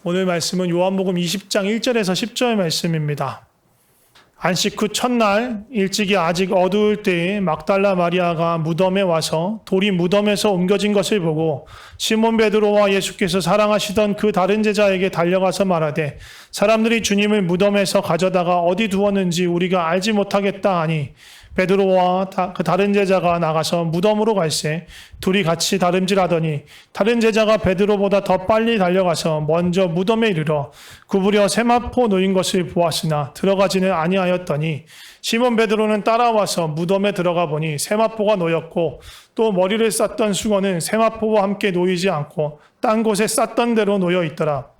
오늘 말씀은 요한복음 20장 1절에서 10절 말씀입니다. 안식 후 첫날 일찍이 아직 어두울 때에 막달라 마리아가 무덤에 와서 돌이 무덤에서 옮겨진 것을 보고 시몬 베드로와 예수께서 사랑하시던 그 다른 제자에게 달려가서 말하되 사람들이 주님을 무덤에서 가져다가 어디 두었는지 우리가 알지 못하겠다 하니 베드로와 그 다른 제자가 나가서 무덤으로 갈새 둘이 같이 다름질하더니 다른 제자가 베드로보다 더 빨리 달려가서 먼저 무덤에 이르러 구부려 세마포 놓인 것을 보았으나 들어가지는 아니하였더니 시몬 베드로는 따라와서 무덤에 들어가 보니 세마포가 놓였고 또 머리를 쌌던 수건은 세마포와 함께 놓이지 않고 딴 곳에 쌌던 대로 놓여 있더라.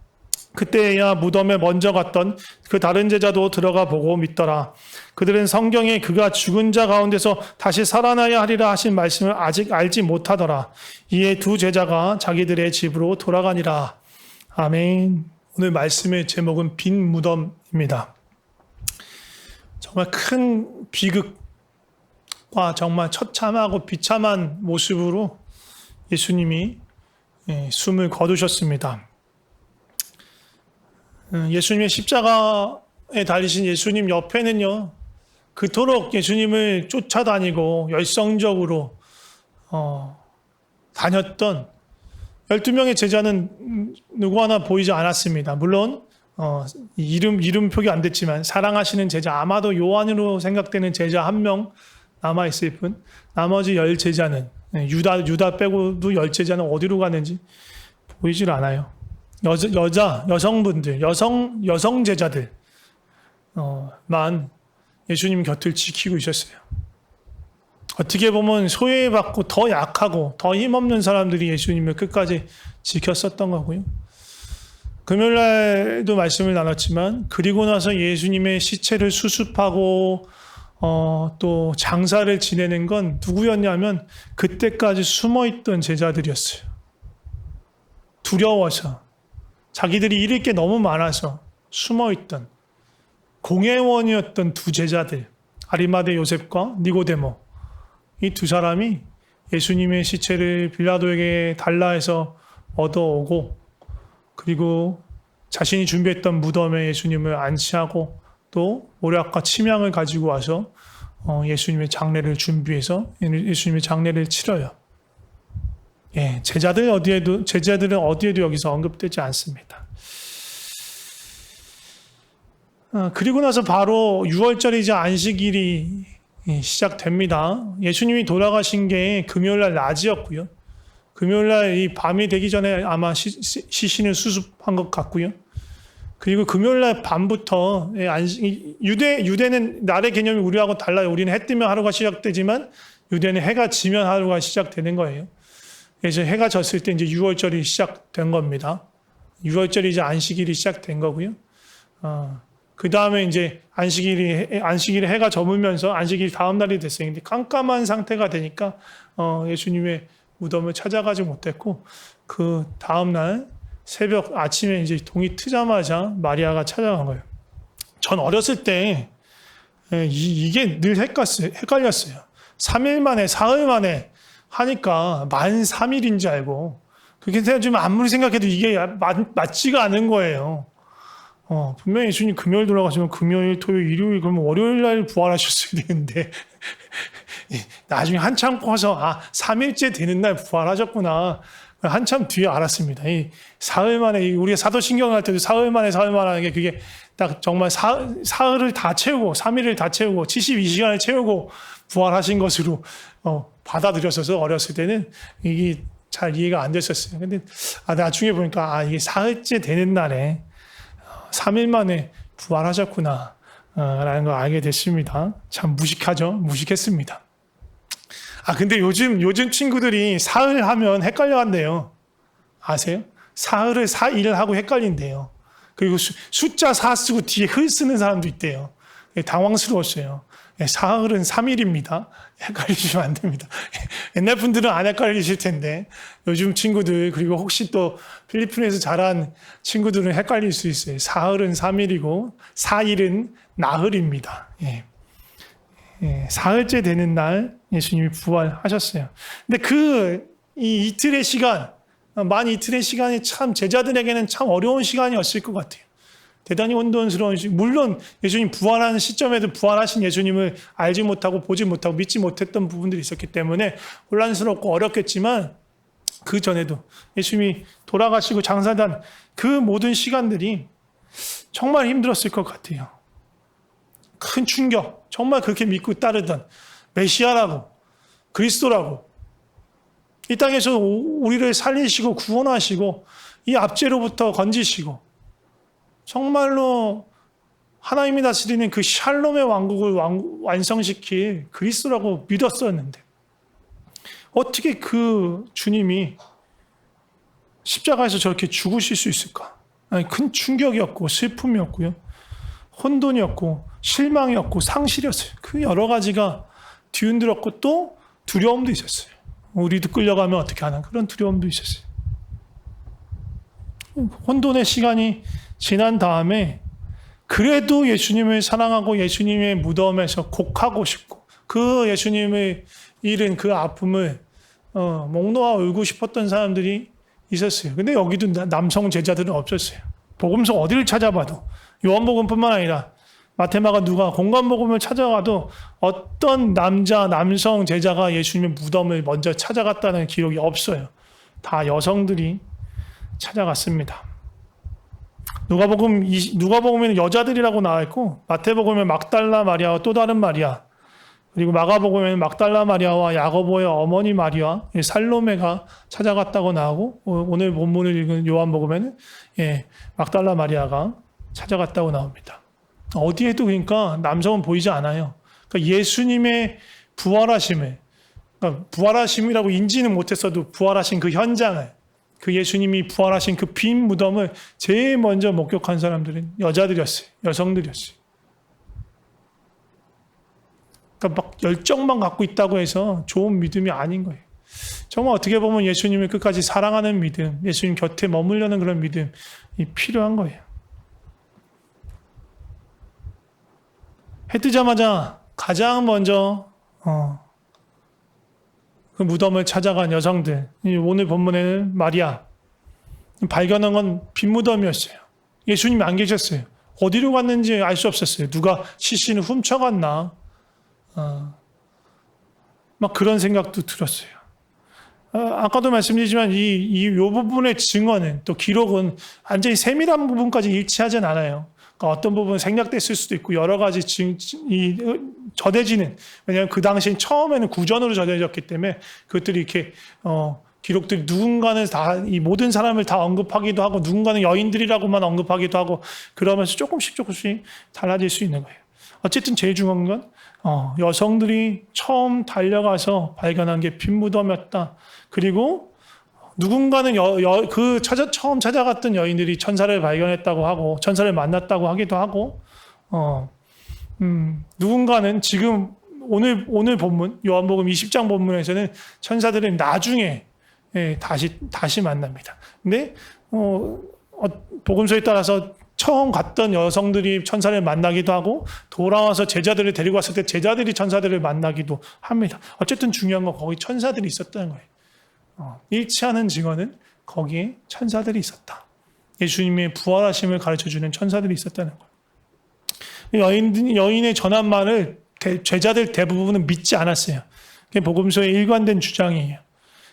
그때야 무덤에 먼저 갔던 그 다른 제자도 들어가 보고 믿더라. 그들은 성경에 그가 죽은 자 가운데서 다시 살아나야 하리라 하신 말씀을 아직 알지 못하더라. 이에 두 제자가 자기들의 집으로 돌아가니라. 아멘. 오늘 말씀의 제목은 빈 무덤입니다. 정말 큰 비극과 정말 처참하고 비참한 모습으로 예수님이 숨을 거두셨습니다. 예수님의 십자가에 달리신 예수님 옆에는요, 그토록 예수님을 쫓아다니고 열성적으로 다녔던 12명의 제자는 누구 하나 보이지 않았습니다. 물론 이름 표기 안 됐지만 사랑하시는 제자, 아마도 요한으로 생각되는 제자 한 명 남아있을 뿐 나머지 10제자는 유다 빼고도 10제자는 어디로 갔는지 보이질 않아요. 여성분들, 여성 제자들, 만 예수님 곁을 지키고 있었어요. 어떻게 보면 소외받고 더 약하고 더 힘없는 사람들이 예수님을 끝까지 지켰었던 거고요. 금요일날도 말씀을 나눴지만, 그리고 나서 예수님의 시체를 수습하고, 또 장사를 지내는 건 누구였냐면, 그때까지 숨어있던 제자들이었어요. 두려워서. 자기들이 잃을 게 너무 많아서 숨어있던 공회원이었던 두 제자들, 아리마대 요셉과 니고데모, 이 두 사람이 예수님의 시체를 빌라도에게 달라 해서 얻어오고, 그리고 자신이 준비했던 무덤에 예수님을 안치하고 또 모략과 침향을 가지고 와서 예수님의 장례를 준비해서 예수님의 장례를 치러요. 제자들은 어디에도 여기서 언급되지 않습니다. 그리고 나서 바로 6월절이자 안식일이 시작됩니다. 예수님이 돌아가신 게 금요일날 낮이었고요. 금요일날 이 밤이 되기 전에 아마 시신을 수습한 것 같고요. 그리고 금요일날 밤부터 유대는 날의 개념이 우리하고 달라요. 우리는 해 뜨면 하루가 시작되지만 유대는 해가 지면 하루가 시작되는 거예요. 그래서 해가 졌을 때 이제 6월절이 시작된 겁니다. 6월절이자 안식일이 시작된 거고요. 그 다음에 이제 안식일에 해가 저물면서 안식일 다음 날이 됐어요. 근데 깜깜한 상태가 되니까 예수님의 무덤을 찾아가지 못했고, 그 다음 날 새벽 아침에 이제 동이 트자마자 마리아가 찾아간 거예요. 전 어렸을 때 이게 늘 헷갈렸어요. 3일 만에, 사흘 만에 하니까 만 3일인 줄 알고, 그렇게 생각하면 아무리 생각해도 이게 맞지가 않은 거예요. 분명히 예수님 금요일 돌아가시면 금요일, 토요일, 일요일, 그러면 월요일 날 부활하셨어야 되는데, 나중에 한참 커서, 3일째 되는 날 부활하셨구나. 한참 뒤에 알았습니다. 이 사흘 만에, 우리가 사도신경 할 때도 사흘 만에 하는 게 그게 딱 정말 사흘을 다 채우고, 3일을 다 채우고, 72시간을 채우고 부활하신 것으로, 받아들였어서 어렸을 때는 이게 잘 이해가 안 됐었어요. 근데, 나중에 보니까, 이게 사흘째 되는 날에 3일 만에 부활하셨구나, 라는 걸 알게 됐습니다. 참 무식했습니다. 근데 요즘 친구들이 사흘 하면 헷갈려 한대요. 아세요? 사흘을 4일 하고 헷갈린대요. 그리고 숫자 4 쓰고 뒤에 흘 쓰는 사람도 있대요. 당황스러웠어요. 사흘은 3일입니다. 헷갈리시면 안 됩니다. 옛날 분들은 안 헷갈리실 텐데, 요즘 친구들, 그리고 혹시 또 필리핀에서 자란 친구들은 헷갈릴 수 있어요. 사흘은 3일이고, 4일은 나흘입니다. 사흘째 되는 날 예수님이 부활하셨어요. 근데 이 이틀의 시간, 만 이틀의 시간이 참 제자들에게는 참 어려운 시간이었을 것 같아요. 대단히 혼돈스러운 물론 예수님 부활하는 시점에도 부활하신 예수님을 알지 못하고 보지 못하고 믿지 못했던 부분들이 있었기 때문에 혼란스럽고 어렵겠지만 그 전에도 예수님이 돌아가시고 장사단 그 모든 시간들이 정말 힘들었을 것 같아요. 큰 충격, 정말 그렇게 믿고 따르던 메시아라고 그리스도라고 이 땅에서 우리를 살리시고 구원하시고 이 압제로부터 건지시고 정말로 하나님이 다스리는 그 샬롬의 왕국을 완성시킬 그리스도라고 믿었었는데 어떻게 그 주님이 십자가에서 저렇게 죽으실 수 있을까? 아니, 큰 충격이었고 슬픔이었고요. 혼돈이었고 실망이었고 상실이었어요. 그 여러 가지가 뒤흔들었고 또 두려움도 있었어요. 우리도 끌려가면 어떻게 하나 그런 두려움도 있었어요. 혼돈의 시간이 지난 다음에 그래도 예수님을 사랑하고 예수님의 무덤에서 곡하고 싶고 그 예수님을 잃은 그 아픔을 목 놓아 울고 싶었던 사람들이 있었어요. 근데 여기도 남성 제자들은 없었어요. 복음서 어디를 찾아봐도 요한복음뿐만 아니라 마테마가 누가 공관복음을 찾아가도 어떤 남성 제자가 예수님의 무덤을 먼저 찾아갔다는 기록이 없어요. 다 여성들이 찾아갔습니다. 누가복음에는 여자들이라고 나와 있고 마태복음에는 막달라 마리아와 또 다른 마리아 그리고 마가복음에는 막달라 마리아와 야고보의 어머니 마리아 살로메가 찾아갔다고 나오고 오늘 본문을 읽은 요한복음에는 막달라 마리아가 찾아갔다고 나옵니다. 어디에도 그러니까 남성은 보이지 않아요. 그러니까 예수님의 부활하심을 그러니까 부활하심이라고 인지는 못했어도 부활하신 그 현장을 그 예수님이 부활하신 그 빈 무덤을 제일 먼저 목격한 사람들은 여자들이었어요. 여성들이었어요. 그러니까 막 열정만 갖고 있다고 해서 좋은 믿음이 아닌 거예요. 정말 어떻게 보면 예수님을 끝까지 사랑하는 믿음, 예수님 곁에 머물려는 그런 믿음이 필요한 거예요. 해 뜨자마자 가장 먼저 그 무덤을 찾아간 여성들, 오늘 본문에는 마리아 발견한 건 빈 무덤이었어요. 예수님이 안 계셨어요. 어디로 갔는지 알 수 없었어요. 누가 시신을 훔쳐갔나? 막 그런 생각도 들었어요. 아까도 말씀드리지만 이 부분의 증언은 또 기록은 완전히 세밀한 부분까지 일치하진 않아요. 그러니까 어떤 부분은 생략됐을 수도 있고 여러 가지 저대지는 왜냐하면 그 당시엔 처음에는 구전으로 저대졌기 때문에 그것들이 이렇게 기록들이 누군가는 다 이 모든 사람을 다 언급하기도 하고 누군가는 여인들이라고만 언급하기도 하고 그러면서 조금씩 달라질 수 있는 거예요. 어쨌든 제일 중요한 건 여성들이 처음 달려가서 발견한 게 빈 무덤이었다. 그리고 누군가는 처음 찾아갔던 여인들이 천사를 발견했다고 하고 천사를 만났다고 하기도 하고 누군가는 지금 오늘 본문 요한복음 20장 본문에서는 천사들은 나중에 다시 만납니다. 근데 복음서에 따라서 처음 갔던 여성들이 천사를 만나기도 하고 돌아와서 제자들을 데리고 왔을 때 제자들이 천사들을 만나기도 합니다. 어쨌든 중요한 건 거기 천사들이 있었다는 거예요. 일치하는 증언은 거기에 천사들이 있었다. 예수님의 부활하심을 가르쳐주는 천사들이 있었다는 거예요. 여인의 전한 말을 제자들 대부분은 믿지 않았어요. 그게 복음서의 일관된 주장이에요.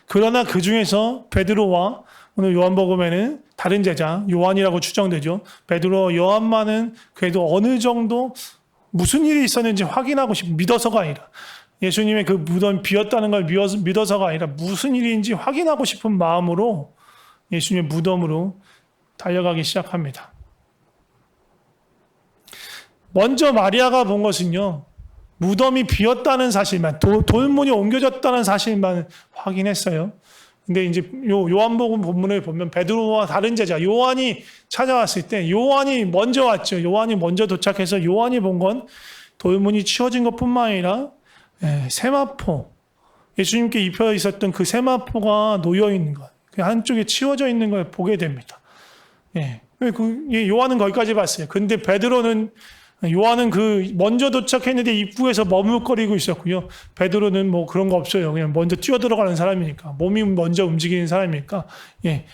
그러나 그 중에서 베드로와 오늘 요한복음에는 다른 제자 요한이라고 추정되죠. 베드로 요한만은 그래도 어느 정도 무슨 일이 있었는지 확인하고 믿어서가 아니라 예수님의 그 무덤이 비었다는 걸 믿어서가 아니라 무슨 일인지 확인하고 싶은 마음으로 예수님의 무덤으로 달려가기 시작합니다. 먼저 마리아가 본 것은요. 무덤이 비었다는 사실만 돌문이 옮겨졌다는 사실만 확인했어요. 근데 이제 요한복음 본문을 보면 베드로와 다른 제자 요한이 찾아왔을 때 요한이 먼저 왔죠. 요한이 먼저 도착해서 요한이 본 건 돌문이 치워진 것뿐만 아니라 세마포 예수님께 입혀 있었던 그 세마포가 놓여 있는 것, 그 한쪽에 치워져 있는 걸 보게 됩니다. 요한은 거기까지 봤어요. 근데 베드로는 요한은 그 먼저 도착했는데 입구에서 머뭇거리고 있었고요. 베드로는 뭐 그런 거 없어요. 그냥 먼저 뛰어 들어가는 사람이니까, 몸이 먼저 움직이는 사람이니까, 예,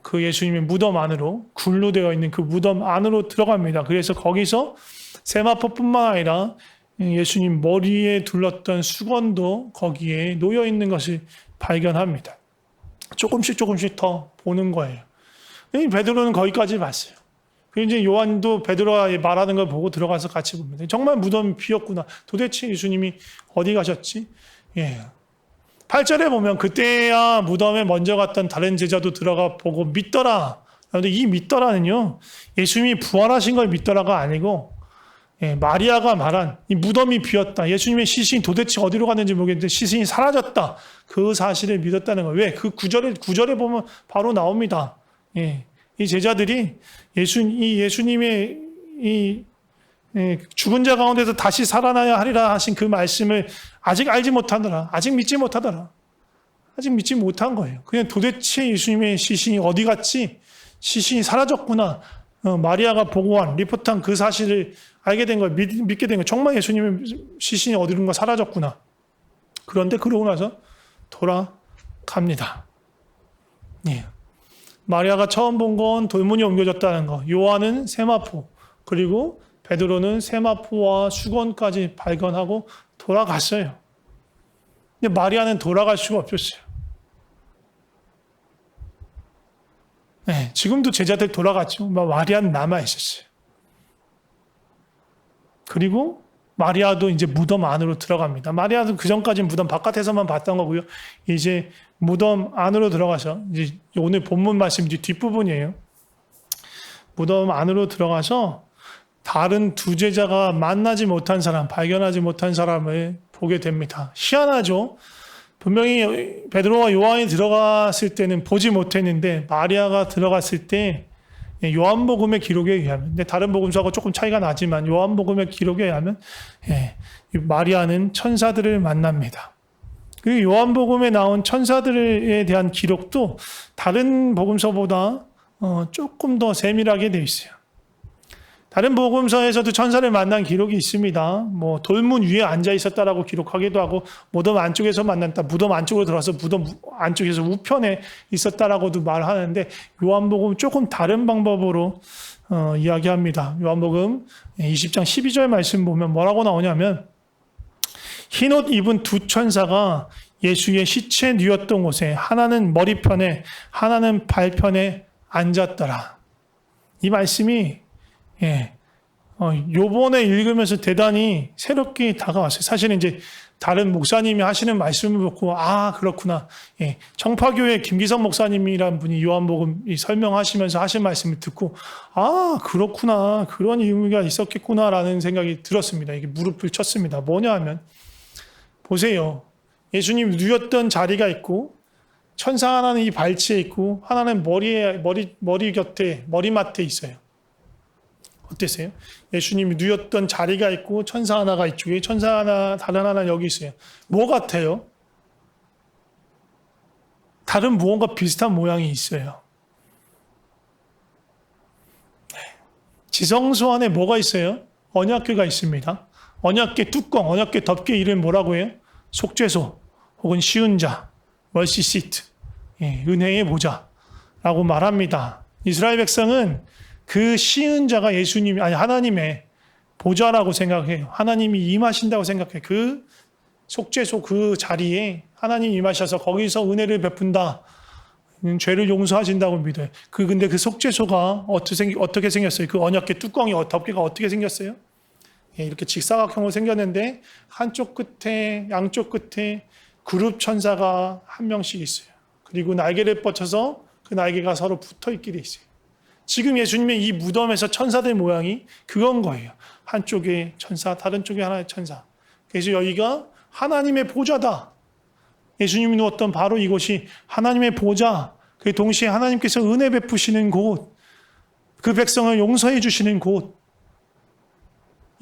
그 예수님의 무덤 안으로, 굴로 되어 있는 그 무덤 안으로 들어갑니다. 그래서 거기서 세마포뿐만 아니라 예수님 머리에 둘렀던 수건도 거기에 놓여 있는 것을 발견합니다. 조금씩 더 보는 거예요. 베드로는 거기까지 봤어요. 그리고 이제 요한도 베드로가 말하는 걸 보고 들어가서 같이 봅니다. 정말 무덤이 비었구나. 도대체 예수님이 어디 가셨지? 예. 8절에 보면 그때야 무덤에 먼저 갔던 다른 제자도 들어가 보고 믿더라. 그런데 이 믿더라는요, 예수님이 부활하신 걸 믿더라가 아니고, 예, 마리아가 말한 이 무덤이 비었다. 예수님의 시신이 도대체 어디로 갔는지 모르겠는데 시신이 사라졌다. 그 사실을 믿었다는 거예요. 왜? 그 구절에 보면 바로 나옵니다. 예. 이 제자들이 예수님의 죽은 자 가운데서 다시 살아나야 하리라 하신 그 말씀을 아직 알지 못하더라. 아직 믿지 못하더라. 아직 믿지 못한 거예요. 그냥 도대체 예수님의 시신이 어디 갔지? 시신이 사라졌구나. 마리아가 보고한 리포트한 그 사실을 알게 된 거예요. 믿게 된 거예요. 정말 예수님의 시신이 어디론가 사라졌구나. 그런데 그러고 나서 돌아갑니다. 예. 마리아가 처음 본 건 돌문이 옮겨졌다는 거. 요한은 세마포, 그리고 베드로는 세마포와 수건까지 발견하고 돌아갔어요. 근데 마리아는 돌아갈 수가 없었어요. 네, 지금도 제자들 돌아갔죠. 마리아는 남아 있었어요. 그리고 마리아도 이제 무덤 안으로 들어갑니다. 마리아도 그 전까지는 무덤 바깥에서만 봤던 거고요. 이제 무덤 안으로 들어가서, 이제 오늘 본문 말씀 이제 뒷부분이에요. 무덤 안으로 들어가서 다른 두 제자가 만나지 못한 사람, 발견하지 못한 사람을 보게 됩니다. 희한하죠? 분명히 베드로와 요한이 들어갔을 때는 보지 못했는데 마리아가 들어갔을 때 요한복음의 기록에 의하면, 근데 다른 복음서하고 조금 차이가 나지만 요한복음의 기록에 의하면 마리아는 천사들을 만납니다. 그리고 요한복음에 나온 천사들에 대한 기록도 다른 복음서보다 조금 더 세밀하게 되어 있어요. 다른 복음서에서도 천사를 만난 기록이 있습니다. 뭐 돌문 위에 앉아 있었다라고 기록하기도 하고, 무덤 안쪽에서 만났다, 무덤 안쪽으로 들어가서 무덤 안쪽에서 우편에 있었다라고도 말하는데, 요한복음 조금 다른 방법으로 이야기합니다. 요한복음 20장 12절 말씀 보면 뭐라고 나오냐면, 흰옷 입은 두 천사가 예수의 시체 누웠던 곳에 하나는 머리편에 하나는 발편에 앉았더라. 이 말씀이 요번에 읽으면서 대단히 새롭게 다가왔어요. 사실은 이제 다른 목사님이 하시는 말씀을 듣고, 그렇구나. 청파교회 김기성 목사님이란 분이 요한복음 설명하시면서 하신 말씀을 듣고, 그렇구나. 그런 의미가 있었겠구나라는 생각이 들었습니다. 이게 무릎을 쳤습니다. 뭐냐 하면, 보세요. 예수님 누웠던 자리가 있고, 천사 하나는 이 발치에 있고, 하나는 머리 곁에, 머리맡에 있어요. 어땠어요? 예수님이 누웠던 자리가 있고 천사 하나가 이쪽에, 천사 하나, 다른 하나 여기 있어요. 뭐 같아요? 다른 무언가 비슷한 모양이 있어요. 지성소 안에 뭐가 있어요? 언약궤가 있습니다. 언약궤 뚜껑, 언약궤 덮개 이름 뭐라고 해요? 속죄소 혹은 시은자, 멀시 시트, 은혜의 보좌라고 말합니다. 이스라엘 백성은 그 시은자가 하나님의 보좌라고 생각해요. 하나님이 임하신다고 생각해요. 그 속죄소 그 자리에 하나님이 임하셔서 거기서 은혜를 베푼다. 죄를 용서하신다고 믿어요. 근데 그 속죄소가 어떻게 생겼어요? 그 언약궤 뚜껑이, 덮개가 어떻게 생겼어요? 이렇게 직사각형으로 생겼는데 한쪽 끝에, 양쪽 끝에 그룹 천사가 한 명씩 있어요. 그리고 날개를 뻗쳐서 그 날개가 서로 붙어 있기도 있어요. 지금 예수님의 이 무덤에서 천사들 모양이 그건 거예요. 한쪽에 천사, 다른 쪽에 하나의 천사. 그래서 여기가 하나님의 보좌다. 예수님이 누웠던 바로 이곳이 하나님의 보좌, 그 동시에 하나님께서 은혜 베푸시는 곳, 그 백성을 용서해 주시는 곳.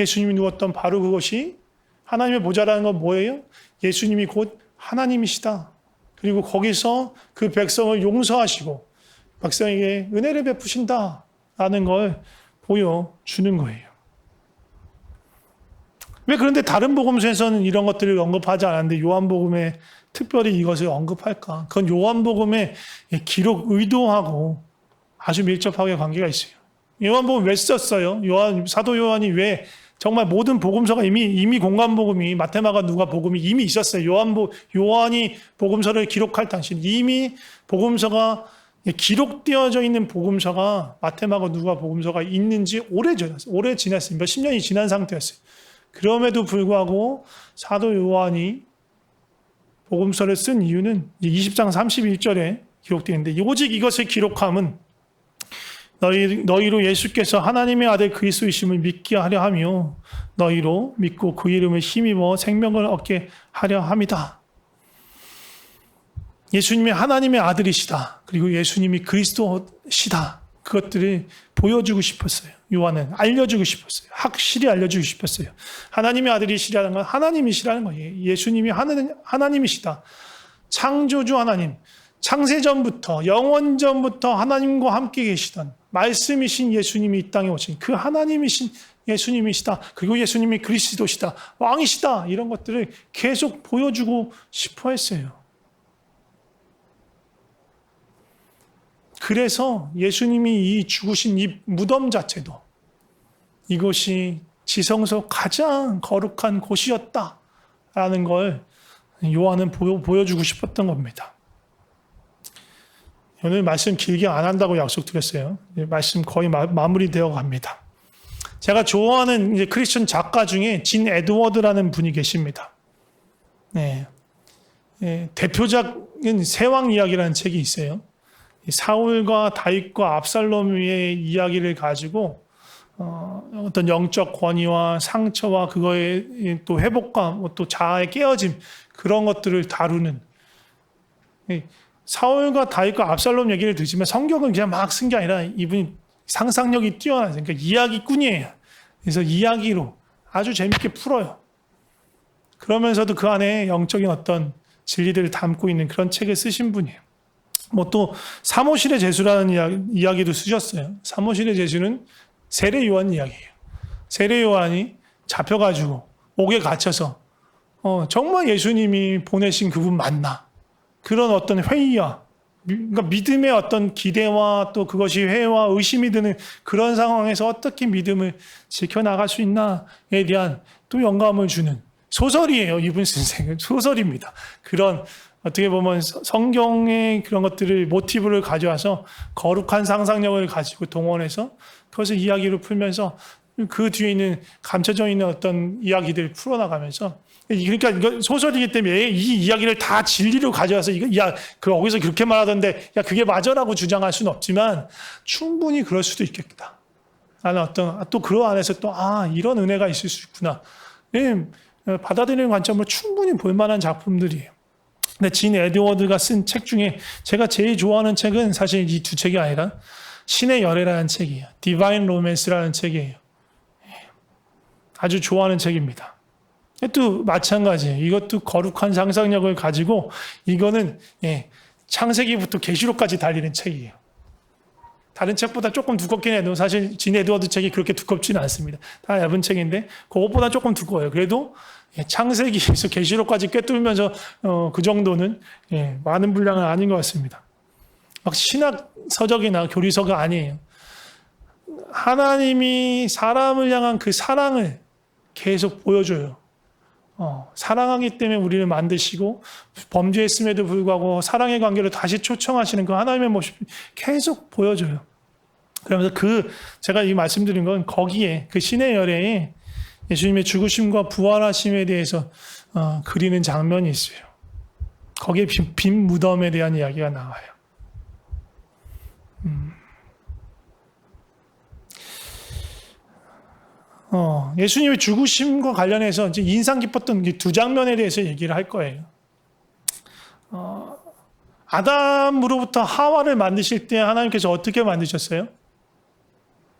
예수님이 누웠던 바로 그것이 하나님의 보좌라는 건 뭐예요? 예수님이 곧 하나님이시다. 그리고 거기서 그 백성을 용서하시고 백성에게 은혜를 베푸신다라는 걸 보여주는 거예요. 왜 그런데 다른 복음서에서는 이런 것들을 언급하지 않았는데 요한복음에 특별히 이것을 언급할까? 그건 요한복음의 기록 의도하고 아주 밀접하게 관계가 있어요. 요한복음 왜 썼어요? 사도 요한이 왜 정말 모든 복음서가 이미 공관복음이 마태마가 누가복음이 이미 있었어요. 요한이 복음서를 기록할 당시 이미 복음서가 기록되어져 있는 복음서가 마태마가 누가복음서가 있는지 오래 지났어요. 몇십 년이 지난 상태였어요. 그럼에도 불구하고 사도 요한이 복음서를 쓴 이유는 20장 31절에 기록되어 있는데 오직 이것을 기록함은 너희로 예수께서 하나님의 아들 그리스도이심을 믿게 하려 하며 너희로 믿고 그 이름을 힘입어 생명을 얻게 하려 함이다. 예수님이 하나님의 아들이시다. 그리고 예수님이 그리스도시다. 그것들을 보여주고 싶었어요. 요한은 알려주고 싶었어요. 확실히 알려주고 싶었어요. 하나님의 아들이시라는 건 하나님이시라는 거예요. 예수님이 하나님이시다. 창조주 하나님, 창세전부터 영원전부터 하나님과 함께 계시던 말씀이신 예수님이 이 땅에 오신 그 하나님이신 예수님이시다. 그리고 예수님이 그리스도시다. 왕이시다. 이런 것들을 계속 보여주고 싶어 했어요. 그래서 예수님이 이 죽으신 이 무덤 자체도 이것이 지성소 가장 거룩한 곳이었다라는 걸 요한은 보여주고 싶었던 겁니다. 오늘 말씀 길게 안 한다고 약속드렸어요. 말씀 거의 마무리되어 갑니다. 제가 좋아하는 이제 크리스천 작가 중에 진 에드워드라는 분이 계십니다. 네. 대표작은 세왕 이야기라는 책이 있어요. 사울과 다윗과 압살롬의 이야기를 가지고 어떤 영적 권위와 상처와 그거의 또 회복감, 또 자아의 깨어짐 그런 것들을 다루는 사울과 다윗과 압살롬 얘기를 듣지만 성경은 그냥 막 쓴 게 아니라 이분이 상상력이 뛰어나서 그러니까 이야기꾼이에요. 그래서 이야기로 아주 재밌게 풀어요. 그러면서도 그 안에 영적인 어떤 진리들을 담고 있는 그런 책을 쓰신 분이에요. 뭐 또 사모실의 제수라는 이야기도 쓰셨어요. 사모실의 제수는 세례 요한 이야기예요. 세례 요한이 잡혀가지고 옥에 갇혀서 정말 예수님이 보내신 그분 맞나? 그런 어떤 회의와 그러니까 믿음의 어떤 기대와 또 그것이 회의와 의심이 드는 그런 상황에서 어떻게 믿음을 지켜나갈 수 있나에 대한 또 영감을 주는 소설이에요. 이분 선생은 소설입니다. 그런 어떻게 보면 성경의 그런 것들을 모티브를 가져와서 거룩한 상상력을 가지고 동원해서 그것을 이야기로 풀면서 그 뒤에 있는 감춰져 있는 어떤 이야기들을 풀어나가면서 그러니까 이거 소설이기 때문에 이 이야기를 다 진리로 가져와서 거기서 그렇게 말하던데 그게 맞아라고 주장할 수는 없지만 충분히 그럴 수도 있겠다. 나는 또 그 안에서 이런 은혜가 있을 수 있구나. 받아들이는 관점으로 충분히 볼만한 작품들이에요. 근데 진 에드워드가 쓴 책 중에 제가 제일 좋아하는 책은 사실 이 두 책이 아니라 신의 열애라는 책이에요. 디바인 로맨스라는 책이에요. 아주 좋아하는 책입니다. 또 마찬가지예요. 이것도 거룩한 상상력을 가지고 이거는 창세기부터 계시록까지 달리는 책이에요. 다른 책보다 조금 두껍긴 해도 사실 진 에드워드 책이 그렇게 두껍지는 않습니다. 다 얇은 책인데 그것보다 조금 두꺼워요. 그래도 창세기에서 계시록까지 꿰뚫면서 그 정도는 많은 분량은 아닌 것 같습니다. 막 신학 서적이나 교리서가 아니에요. 하나님이 사람을 향한 그 사랑을 계속 보여줘요. 사랑하기 때문에 우리를 만드시고 범죄했음에도 불구하고 사랑의 관계를 다시 초청하시는 그 하나님의 모습을 계속 보여줘요. 그러면서 제가 이 말씀드린 건 거기에 그 신의 열애에 예수님의 죽으심과 부활하심에 대해서 그리는 장면이 있어요. 거기에 빈 무덤에 대한 이야기가 나와요. 예수님의 죽으심과 관련해서 이제 인상 깊었던 두 장면에 대해서 얘기를 할 거예요. 아담으로부터 하와를 만드실 때 하나님께서 어떻게 만드셨어요?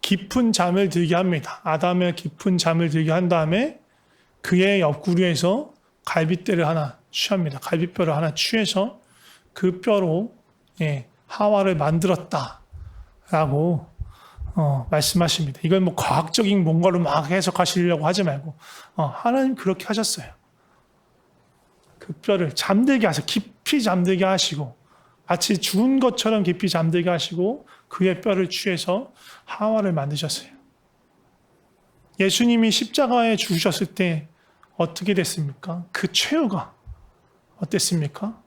깊은 잠을 들게 합니다. 아담의 깊은 잠을 들게 한 다음에 그의 옆구리에서 갈빗대를 하나 취합니다. 갈빗뼈를 하나 취해서 그 뼈로 하와를 만들었다라고 말씀하십니다. 이건 뭐 과학적인 뭔가로 막 해석하시려고 하지 말고 하나님 그렇게 하셨어요. 그 뼈를 잠들게 하셔 깊이 잠들게 하시고 마치 죽은 것처럼 깊이 잠들게 하시고 그의 뼈를 취해서 하와를 만드셨어요. 예수님이 십자가에 죽으셨을 때 어떻게 됐습니까? 그 최후가 어땠습니까?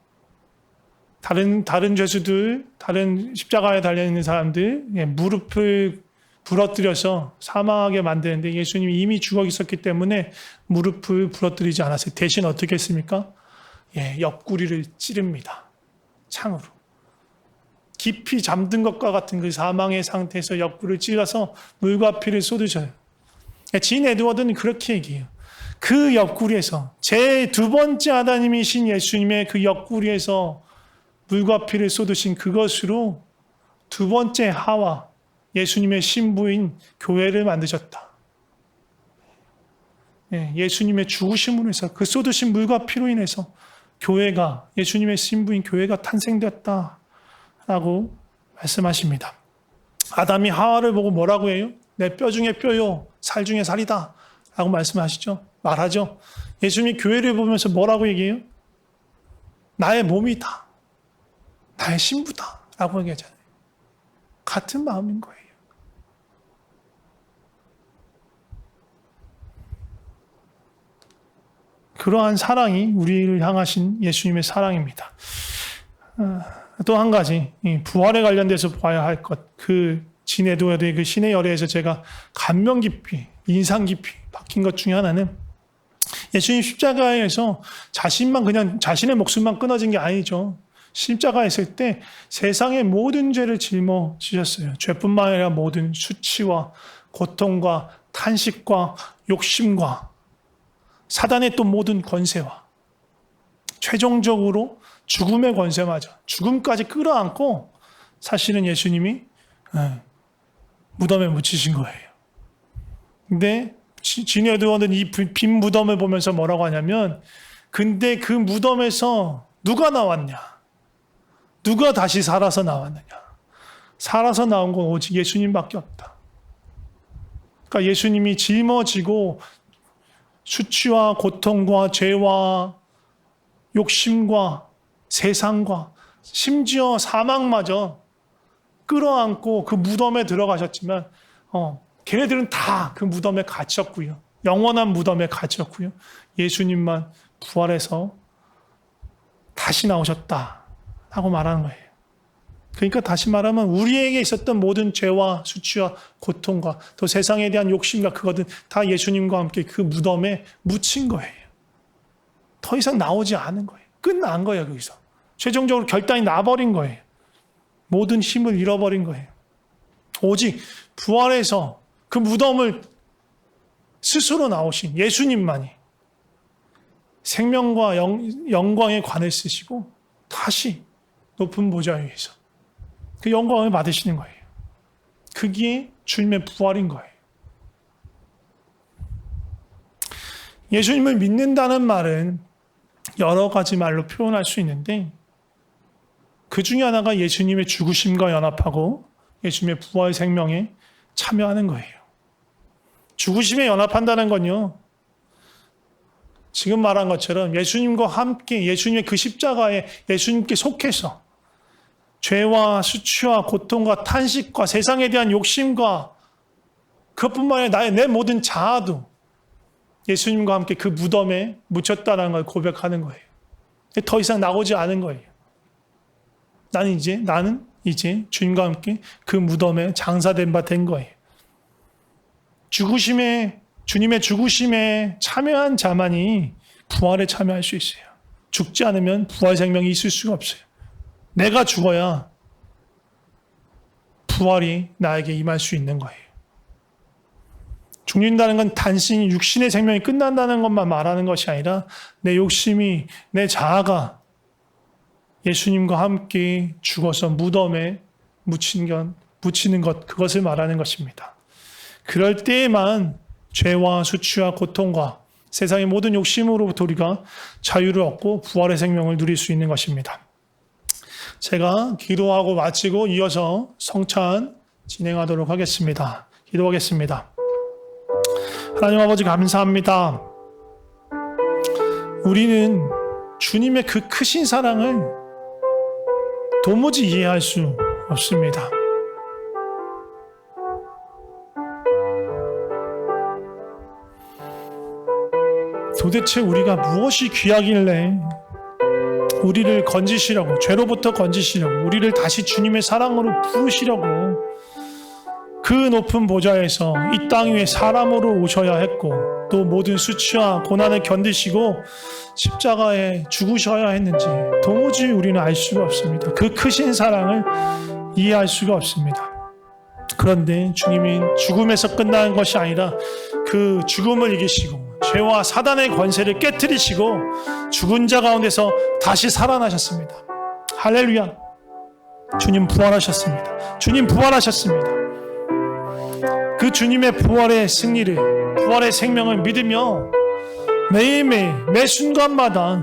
다른 죄수들, 다른 십자가에 달려있는 사람들 무릎을 부러뜨려서 사망하게 만드는데 예수님이 이미 죽어 있었기 때문에 무릎을 부러뜨리지 않았어요. 대신 어떻게 했습니까? 옆구리를 찌릅니다. 창으로. 깊이 잠든 것과 같은 그 사망의 상태에서 옆구리를 찔러서 물과 피를 쏟으셔요. 진 에드워드는 그렇게 얘기해요. 그 옆구리에서 제 두 번째 아담이신 예수님의 그 옆구리에서 물과 피를 쏟으신 그것으로 두 번째 하와 예수님의 신부인 교회를 만드셨다. 예수님의 죽으심으로 해서 그 쏟으신 물과 피로 인해서 교회가 예수님의 신부인 교회가 탄생되었다라고 말씀하십니다. 아담이 하와를 보고 뭐라고 해요? 내 뼈 중에 뼈요 살 중에 살이다 라고 말씀하시죠. 말하죠. 예수님이 교회를 보면서 뭐라고 얘기해요? 나의 몸이다. 나의 신부다 라고 얘기하잖아요. 같은 마음인 거예요. 그러한 사랑이 우리를 향하신 예수님의 사랑입니다. 또 한 가지 부활에 관련돼서 봐야 할 것, 그 진 에드워드의 그 신의 열애에서 제가 감명 깊이 인상 깊이 박힌 것 중에 하나는 예수님 십자가에서 그냥 자신의 목숨만 끊어진 게 아니죠. 십자가에 있을 때 세상의 모든 죄를 짊어지셨어요. 죄뿐만 아니라 모든 수치와 고통과 탄식과 욕심과 사단의 또 모든 권세와 최종적으로 죽음의 권세마저 죽음까지 끌어안고 사실은 예수님이 무덤에 묻히신 거예요. 근데 진 에드워드는 이 빈 무덤을 보면서 뭐라고 하냐면 근데 그 무덤에서 누가 나왔냐? 누가 다시 살아서 나왔느냐? 살아서 나온 건 오직 예수님밖에 없다. 그러니까 예수님이 짊어지고 수치와 고통과 죄와 욕심과 세상과 심지어 사망마저 끌어안고 그 무덤에 들어가셨지만 걔네들은 다 그 무덤에 갇혔고요. 영원한 무덤에 갇혔고요. 예수님만 부활해서 다시 나오셨다라고 말하는 거예요. 그러니까 다시 말하면 우리에게 있었던 모든 죄와 수치와 고통과 또 세상에 대한 욕심과 그것은 다 예수님과 함께 그 무덤에 묻힌 거예요. 더 이상 나오지 않은 거예요. 끝난 거예요. 거기서. 최종적으로 결단이 나버린 거예요. 모든 힘을 잃어버린 거예요. 오직 부활해서 그 무덤을 스스로 나오신 예수님만이 생명과 영광의 관을 쓰시고 다시 높은 보좌 위에서 그 영광을 받으시는 거예요. 그게 주님의 부활인 거예요. 예수님을 믿는다는 말은 여러 가지 말로 표현할 수 있는데 그 중에 하나가 예수님의 죽으심과 연합하고 예수님의 부활 생명에 참여하는 거예요. 죽으심에 연합한다는 건요. 지금 말한 것처럼 예수님과 함께 예수님의 그 십자가에 예수님께 속해서 죄와 수치와 고통과 탄식과 세상에 대한 욕심과 그것뿐만 아니라 내 모든 자아도 예수님과 함께 그 무덤에 묻혔다는 걸 고백하는 거예요. 더 이상 나오지 않은 거예요. 나는 이제 주님과 함께 그 무덤에 장사된 바 된 거예요. 주님의 죽으심에 참여한 자만이 부활에 참여할 수 있어요. 죽지 않으면 부활 생명이 있을 수가 없어요. 내가 죽어야 부활이 나에게 임할 수 있는 거예요. 죽는다는 건 단순히 육신의 생명이 끝난다는 것만 말하는 것이 아니라 내 욕심이, 내 자아가 예수님과 함께 죽어서 무덤에 묻히는 것, 그것을 말하는 것입니다. 그럴 때에만 죄와 수치와 고통과 세상의 모든 욕심으로부터 우리가 자유를 얻고 부활의 생명을 누릴 수 있는 것입니다. 제가 기도하고 마치고 이어서 성찬 진행하도록 하겠습니다. 기도하겠습니다. 하나님 아버지 감사합니다. 우리는 주님의 그 크신 사랑을 도무지 이해할 수 없습니다. 도대체 우리가 무엇이 귀하길래 우리를 건지시려고, 죄로부터 건지시려고, 우리를 다시 주님의 사랑으로 부르시려고 그 높은 보좌에서 이 땅 위에 사람으로 오셔야 했고, 또 모든 수치와 고난을 견디시고 십자가에 죽으셔야 했는지 도무지 우리는 알 수가 없습니다. 그 크신 사랑을 이해할 수가 없습니다. 그런데 주님이 죽음에서 끝나는 것이 아니라 그 죽음을 이기시고 죄와 사단의 권세를 깨뜨리시고 죽은 자 가운데서 다시 살아나셨습니다. 할렐루야. 주님 부활하셨습니다. 주님 부활하셨습니다. 그 주님의 부활의 승리를, 부활의 생명을 믿으며 매일매일 매 순간마다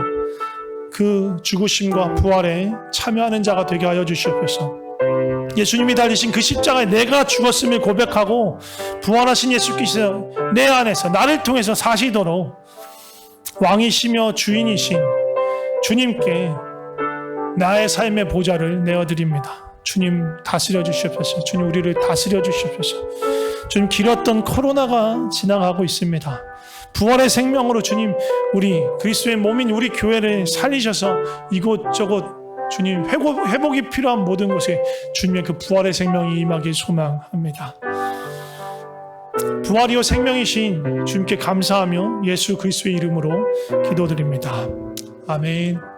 그 죽으심과 부활에 참여하는 자가 되게 하여 주시옵소서. 예수님이 달리신 그 십자가에 내가 죽었음을 고백하고 부활하신 예수께서 내 안에서 나를 통해서 사시도록 왕이시며 주인이신 주님께 나의 삶의 보좌를 내어드립니다. 주님 다스려 주시옵소서. 주님 우리를 다스려 주시옵소서. 주님 길었던 코로나가 지나가고 있습니다. 부활의 생명으로 주님 우리 그리스도의 몸인 우리 교회를 살리셔서 이곳저곳 주님 회복이 필요한 모든 곳에 주님의 그 부활의 생명이 임하길 소망합니다. 부활이요 생명이신 주님께 감사하며 예수 그리스도의 이름으로 기도드립니다. 아멘.